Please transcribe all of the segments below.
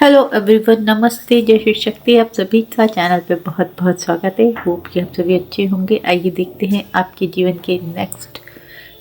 Hello everyone, नमस्ते, जय श्री शक्ति। आप सभी का चैनल पे बहुत बहुत स्वागत है। होप कि आप सभी अच्छे होंगे। आइए देखते हैं आपके जीवन के नेक्स्ट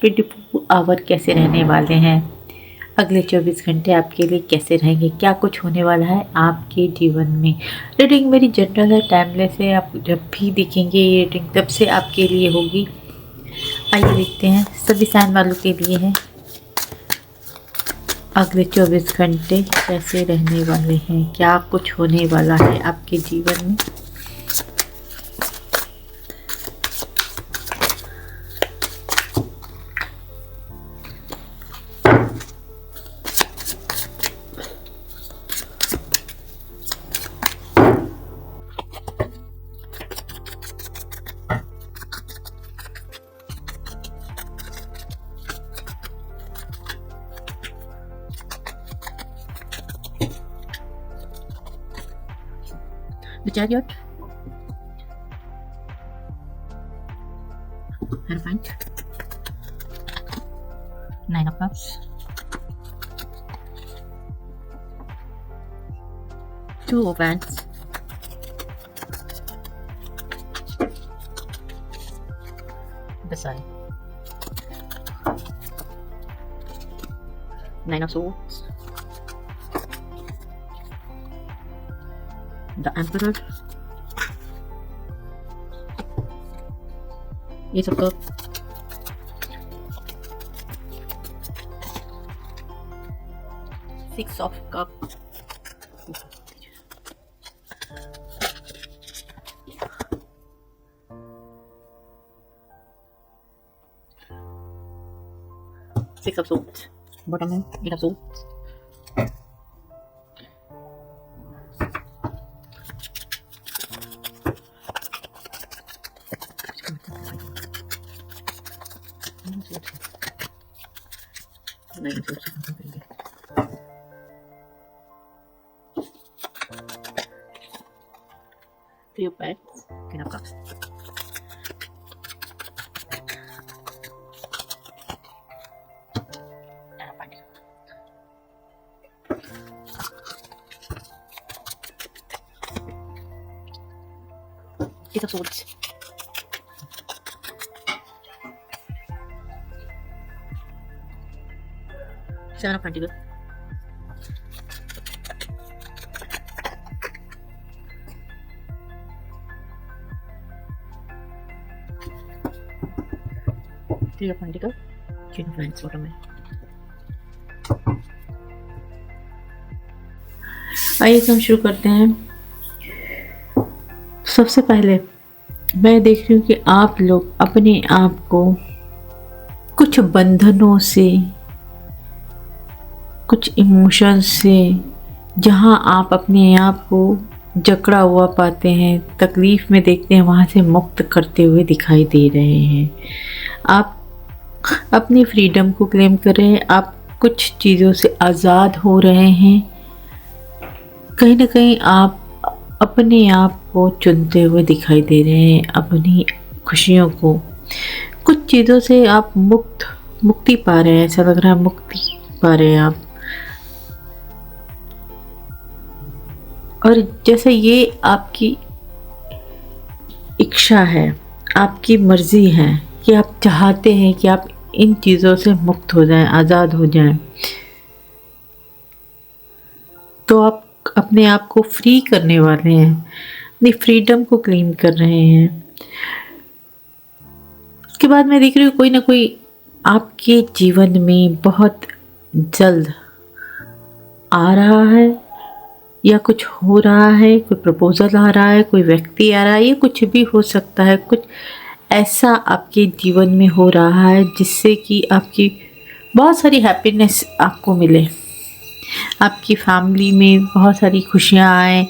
24 आवर कैसे रहने वाले हैं। अगले 24 घंटे आपके लिए कैसे रहेंगे, क्या कुछ होने वाला है आपके जीवन में। रीडिंग मेरी जनरल है, टाइमलेस है। आप जब भी देखेंगे ये रीडिंग तब से आपके लिए होगी। आइए देखते हैं सभी साइन वालों के लिए है अगले 24 घंटे कैसे रहने वाले हैं, क्या कुछ होने वाला है आपके जीवन में। The Chariot, Hierophant, Nine of Cups, Two of Wands, the Sun, Nine of Swords, the Emperor, Ace of Cups, Six of Cups, Six of Swords, bottom hand, Eight of Swords, Three of Wands, Ten of Cups, Ace of Swords, Seven of Pentacles, Three of Pentacles, Queen of Wands bottom में। आइए हम शुरू करते हैं। सबसे पहले मैं देख रही हूँ कि आप लोग अपने आप को कुछ बंधनों से, कुछ इमोशंस से, जहाँ आप अपने आप को जकड़ा हुआ पाते हैं, तकलीफ़ में देखते हैं, वहाँ से मुक्त करते हुए दिखाई दे रहे हैं। आप अपनी फ्रीडम को क्लेम कर रहे हैं। आप कुछ चीज़ों से आज़ाद हो रहे हैं। कहीं ना कहीं आप अपने आप को चुनते हुए दिखाई दे रहे हैं, अपनी खुशियों को। कुछ चीज़ों से आप मुक्ति पा रहे हैं। ऐसा लग रहा है मुक्ति पा रहे हैं आप। और जैसे ये आपकी इच्छा है, आपकी मर्जी है कि आप चाहते हैं कि आप इन चीज़ों से मुक्त हो जाएं, आज़ाद हो जाएं, तो आप अपने आप को फ्री करने वाले हैं, अपनी फ्रीडम को क्लेम कर रहे हैं। उसके बाद मैं देख रही हूँ कोई ना कोई आपके जीवन में बहुत जल्द आ रहा है या कुछ हो रहा है। कोई प्रपोजल आ रहा है, कोई व्यक्ति आ रहा है, ये कुछ भी हो सकता है। कुछ ऐसा आपके जीवन में हो रहा है जिससे कि आपकी बहुत सारी हैप्पीनेस आपको मिले, आपकी फैमिली में बहुत सारी खुशियाँ आए,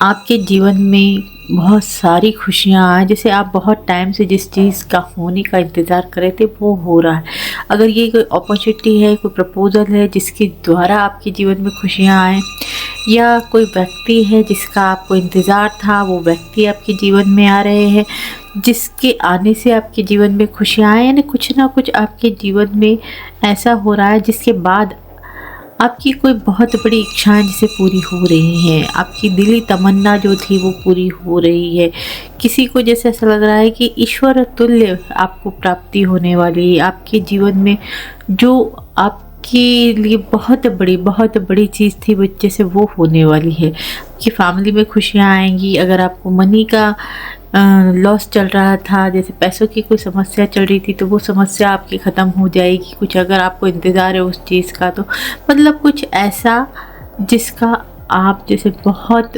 आपके जीवन में बहुत सारी खुशियाँ आए। जैसे आप बहुत टाइम से जिस चीज़ का होने का इंतज़ार कर रहे थे वो हो रहा है। अगर ये कोई अपॉर्चुनिटी है, कोई प्रपोजल है जिसके द्वारा आपके जीवन में खुशियाँ आए, या कोई व्यक्ति है जिसका आपको इंतज़ार था, वो व्यक्ति आपके जीवन में आ रहे हैं, जिसके आने से आपके जीवन में खुशियाँ आए, यानी कुछ ना कुछ आपके जीवन में ऐसा हो रहा है जिसके बाद आपकी कोई बहुत बड़ी इच्छाएं जैसे पूरी हो रही हैं, आपकी दिली तमन्ना जो थी वो पूरी हो रही है। किसी को जैसे ऐसा लग रहा है कि ईश्वर तुल्य आपको प्राप्ति होने वाली है। आपके जीवन में जो आपके लिए बहुत बड़ी चीज़ थी वो जैसे वो होने वाली है। आपकी फैमिली में खुशियाँ आएँगी। अगर आपको मनी का लॉस चल रहा था, जैसे पैसों की कोई समस्या चल रही थी, तो वो समस्या आपकी ख़त्म हो जाएगी। कुछ अगर आपको इंतज़ार है उस चीज़ का, तो मतलब कुछ ऐसा जिसका आप जैसे बहुत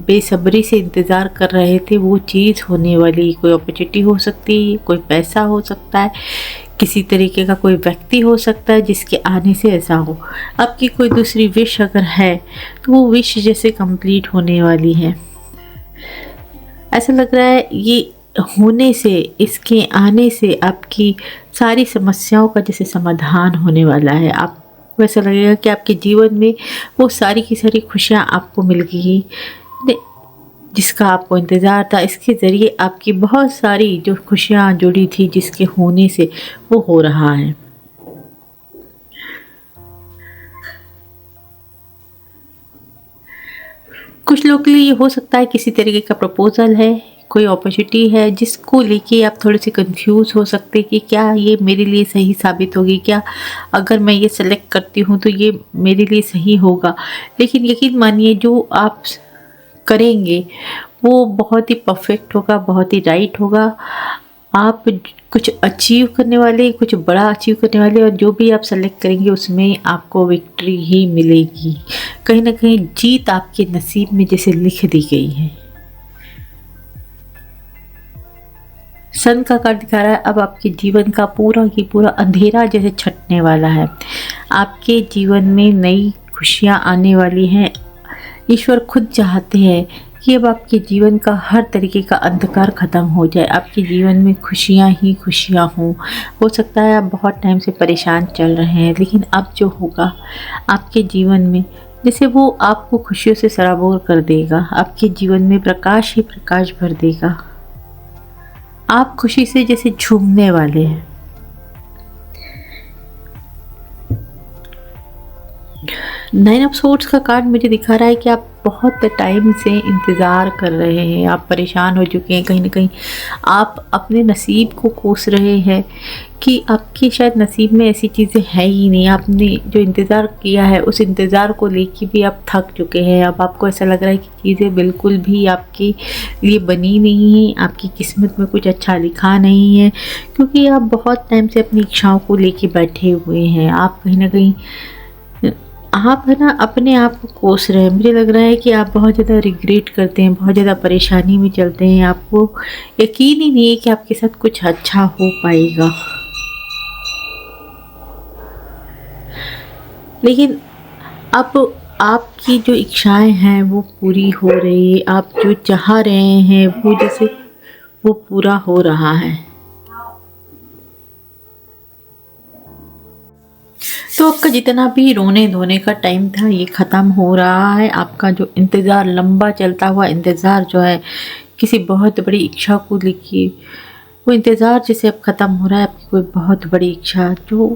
बेसब्री से इंतज़ार कर रहे थे, वो चीज़ होने वाली। कोई अपॉर्चुनिटी हो सकती है, कोई पैसा हो सकता है, किसी तरीके का कोई व्यक्ति हो सकता है जिसके आने से ऐसा हो। आपकी कोई दूसरी विश अगर है, तो वो विश जैसे कंप्लीट होने वाली है। ऐसा लग रहा है ये होने से, इसके आने से आपकी सारी समस्याओं का जैसे समाधान होने वाला है। आपको ऐसा लगेगा कि आपके जीवन में वो सारी की सारी खुशियाँ आपको मिल गई, जिसका आपको इंतज़ार था। इसके ज़रिए आपकी बहुत सारी जो खुशियाँ जुड़ी थी, जिसके होने से वो हो रहा है। कुछ लोग के लिए ये हो सकता है किसी तरीके का प्रपोज़ल है, कोई अपॉर्चुनिटी है जिसको लेके आप थोड़े-से कन्फ्यूज़ हो सकते हैं कि क्या ये मेरे लिए सही साबित होगी? क्या अगर मैं ये सेलेक्ट करती हूँ तो ये मेरे लिए सही होगा? लेकिन यकीन मानिए जो आप करेंगे वो बहुत ही परफेक्ट होगा, बहुत ही राइट होगा। आप कुछ अचीव करने वाले, कुछ बड़ा अचीव करने वाले, और जो भी आप सेलेक्ट करेंगे उसमें आपको विक्ट्री ही मिलेगी। कहीं न कहीं जीत आपके नसीब में जैसे लिख दी गई है। सन का कार्ड दिखा रहा है अब आपके जीवन का पूरा की पूरा अंधेरा जैसे छटने वाला है। आपके जीवन में नई खुशियाँ आने वाली हैं। ईश्वर खुद चाहते हैं कि अब आपके जीवन का हर तरीके का अंधकार ख़त्म हो जाए, आपके जीवन में खुशियाँ ही खुशियाँ हों। हो सकता है आप बहुत टाइम से परेशान चल रहे हैं, लेकिन अब जो होगा आपके जीवन में, जैसे वो आपको खुशियों से सराबोर कर देगा। आपके जीवन में प्रकाश ही प्रकाश भर देगा। आप खुशी से जैसे झूमने वाले हैं। नाइन ऑफ सोर्ड्स का कार्ड मुझे दिखा रहा है कि आप बहुत टाइम से इंतज़ार कर रहे हैं, आप परेशान हो चुके हैं। कहीं न कहीं आप अपने नसीब को कोस रहे हैं कि आपके शायद नसीब में ऐसी चीज़ें हैं ही नहीं। आपने जो इंतज़ार किया है उस इंतज़ार को लेके भी आप थक चुके हैं। अब आपको ऐसा लग रहा है कि चीज़ें बिल्कुल भी आपके लिए बनी नहीं हैं, आपकी किस्मत में कुछ अच्छा लिखा नहीं है, क्योंकि आप बहुत टाइम से अपनी इच्छाओं को लेके बैठे हुए हैं। आप कहीं न कहीं आप है ना अपने आप को कोस रहे हैं। मुझे लग रहा है कि आप बहुत ज़्यादा रिग्रेट करते हैं, बहुत ज़्यादा परेशानी में चलते हैं। आपको यकीन ही नहीं है कि आपके साथ कुछ अच्छा हो पाएगा। लेकिन अब आपकी जो इच्छाएं हैं वो पूरी हो रही है। आप जो चाह रहे हैं वो जैसे वो पूरा हो रहा है। तो आपका जितना भी रोने धोने का टाइम था ये ख़त्म हो रहा है। आपका जो इंतज़ार, लंबा चलता हुआ इंतज़ार जो है किसी बहुत बड़ी इच्छा को लेके, वो इंतज़ार जैसे अब ख़त्म हो रहा है। आपकी कोई बहुत बड़ी इच्छा जो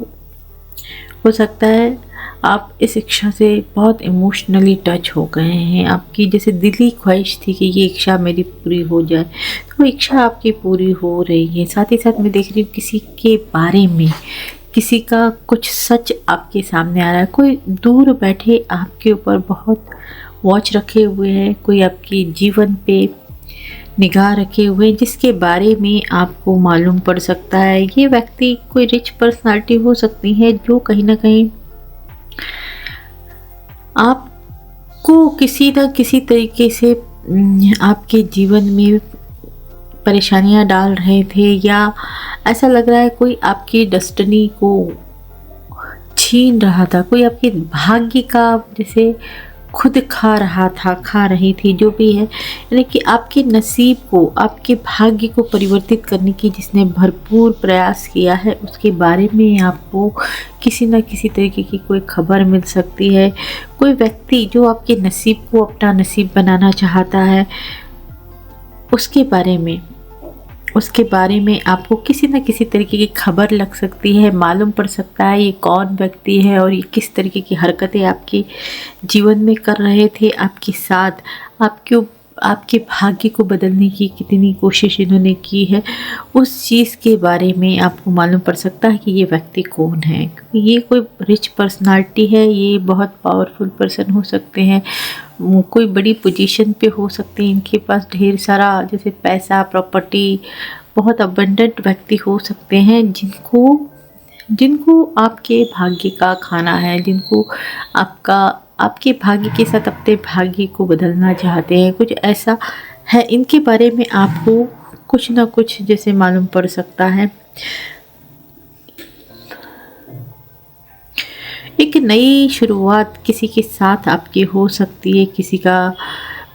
हो सकता है आप इस इच्छा से बहुत इमोशनली टच हो गए हैं। आपकी जैसे दिली ख्वाहिश थी कि ये इच्छा मेरी पूरी हो जाए, तो वो इच्छा आपकी पूरी हो रही है। साथ ही साथ मैं देख रही हूँ किसी के बारे में, किसी का कुछ सच आपके सामने आ रहा है। कोई दूर बैठे आपके ऊपर बहुत वॉच रखे हुए है, कोई आपके जीवन पे निगाह रखे हुए, जिसके बारे में आपको मालूम पड़ सकता है। ये व्यक्ति कोई रिच पर्सनालिटी हो सकती है जो कहीं ना कहीं आपको किसी न किसी तरीके से आपके जीवन में परेशानियां डाल रहे थे, या ऐसा लग रहा है कोई आपकी डेस्टिनी को छीन रहा था, कोई आपके भाग्य का जैसे खुद खा रहा था, खा रही थी, जो भी है। यानी कि आपके नसीब को, आपके भाग्य को परिवर्तित करने की जिसने भरपूर प्रयास किया है, उसके बारे में आपको किसी न किसी तरीके की कोई खबर मिल सकती है। कोई व्यक्ति जो आपके नसीब को अपना नसीब बनाना चाहता है, उसके बारे में उसके बारे में आपको किसी न किसी तरीके की खबर लग सकती है, मालूम पड़ सकता है ये कौन व्यक्ति है और ये किस तरीके की हरकतें आपके जीवन में कर रहे थे आपके साथ। आपके भाग्य को बदलने की कितनी कोशिश इन्होंने की है, उस चीज़ के बारे में आपको मालूम पड़ सकता है कि ये व्यक्ति कौन है। क्योंकि ये कोई रिच पर्सनालिटी है, ये बहुत पावरफुल पर्सन हो सकते हैं, कोई बड़ी पोजीशन पे हो सकते हैं, इनके पास ढेर सारा जैसे पैसा, प्रॉपर्टी, बहुत अबंडेंट व्यक्ति हो सकते हैं जिनको जिनको आपके भाग्य का खाना है, जिनको आपके भाग्य के साथ अपने भाग्य को बदलना चाहते हैं। कुछ ऐसा है, इनके बारे में आपको कुछ ना कुछ जैसे मालूम पड़ सकता है। एक नई शुरुआत किसी के साथ आपकी हो सकती है, किसी का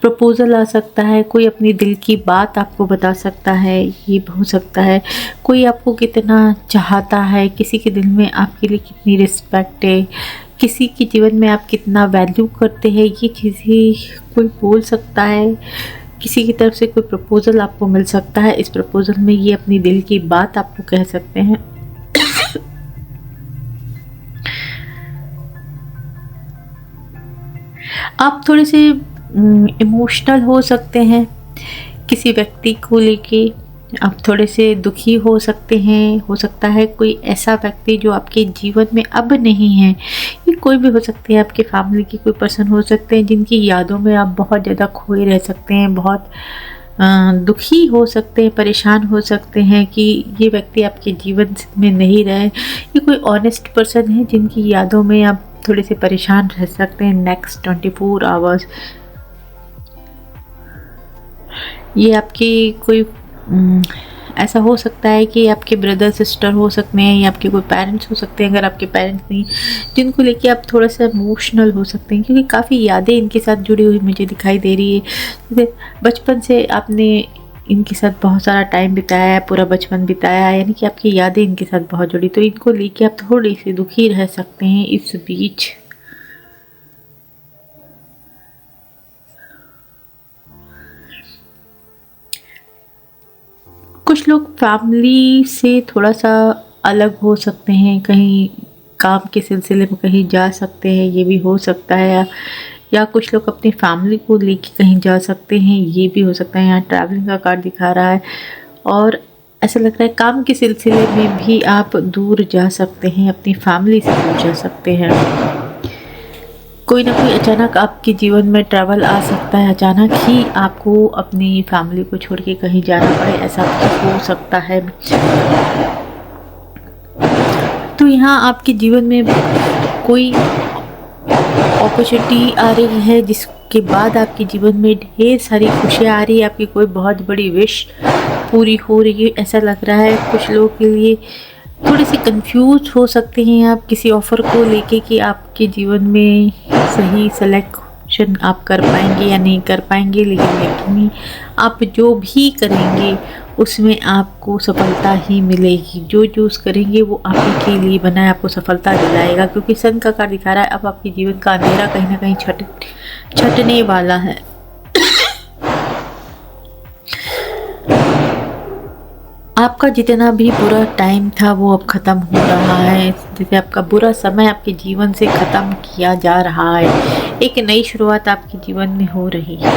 प्रपोज़ल आ सकता है, कोई अपनी दिल की बात आपको बता सकता है, ये हो सकता है। कोई आपको कितना चाहता है, किसी के दिल में आपके लिए कितनी रिस्पेक्ट है, किसी के जीवन में आप कितना वैल्यू करते हैं, ये चीज़ें कोई बोल सकता है। किसी की तरफ से कोई प्रपोज़ल आपको मिल सकता है, इस प्रपोज़ल में ये अपनी दिल की बात आपको कह सकते हैं। आप थोड़े से इमोशनल हो सकते हैं किसी व्यक्ति को लेके, आप थोड़े से दुखी हो सकते हैं। हो सकता है कोई ऐसा व्यक्ति जो आपके जीवन में अब नहीं है, ये कोई भी हो सकते हैं, आपके फैमिली की कोई पर्सन हो सकते हैं जिनकी यादों में आप बहुत ज़्यादा खोए रह सकते हैं, बहुत दुखी हो सकते हैं, परेशान हो सकते हैं कि ये व्यक्ति आपके जीवन में नहीं रहे। ये कोई ऑनेस्ट पर्सन है जिनकी यादों में आप थोड़े से परेशान रह सकते हैं नेक्स्ट 24 आवर्स। ये आपकी कोई ऐसा हो सकता है कि आपके ब्रदर सिस्टर हो सकते हैं या आपके कोई पेरेंट्स हो सकते हैं। अगर आपके पेरेंट्स नहीं, जिनको लेके आप थोड़ा सा इमोशनल हो सकते हैं, क्योंकि काफ़ी यादें इनके साथ जुड़ी हुई मुझे दिखाई दे रही है। जैसे बचपन से आपने इनके साथ बहुत सारा टाइम बिताया है, पूरा बचपन बिताया है, यानी कि आपकी यादें इनके साथ बहुत जुड़ी, तो इनको लेके आप थोड़ी सी दुखी रह सकते हैं इस बीच। कुछ लोग फैमिली से थोड़ा सा अलग हो सकते हैं, कहीं काम के सिलसिले में कहीं जा सकते हैं, ये भी हो सकता है। या कुछ लोग अपनी फैमिली को लेके कहीं जा सकते हैं, ये भी हो सकता है। यहाँ ट्रैवलिंग का कार्ड दिखा रहा है और ऐसा लग रहा है काम के सिलसिले में भी आप दूर जा सकते हैं, अपनी फैमिली से दूर जा सकते हैं। कोई ना कोई अचानक आपके जीवन में ट्रैवल आ सकता है, अचानक ही आपको अपनी फैमिली को छोड़ के कहीं जाना पड़े, ऐसा हो सकता है। तो यहाँ आपके जीवन में कोई अपॉर्चुनिटी आ रही है जिसके बाद आपके जीवन में ढेर सारी खुशियाँ आ रही है, आपकी कोई बहुत बड़ी विश पूरी हो रही है, ऐसा लग रहा है। कुछ लोगों के लिए थोड़े से कंफ्यूज हो सकते हैं आप किसी ऑफ़र को लेके कि आपके जीवन में सही सिलेक्शन आप कर पाएंगे या नहीं कर पाएंगे, लेकिन यकीनी आप जो भी करेंगे उसमें आपको सफलता ही मिलेगी। जो चूज़ करेंगे वो आप ही के लिए बना है, आपको सफलता दिलाएगा। क्योंकि सन का कार्ड दिखा रहा है अब आपके जीवन का अंधेरा कहीं ना कहीं छटने वाला है। आपका जितना भी बुरा टाइम था वो अब ख़त्म हो रहा है, जैसे आपका बुरा समय आपके जीवन से ख़त्म किया जा रहा है। एक नई शुरुआत आपके जीवन में हो रही है।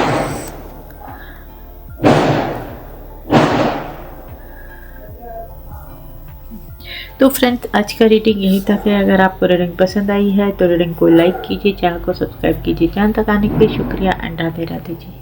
तो फ्रेंड्स, आज का रीडिंग यहीं तक है। अगर आपको रीडिंग पसंद आई है तो रीडिंग को लाइक कीजिए, चैनल को सब्सक्राइब कीजिए। चैनल तक आने के लिए शुक्रिया एंड राधे राधे जी।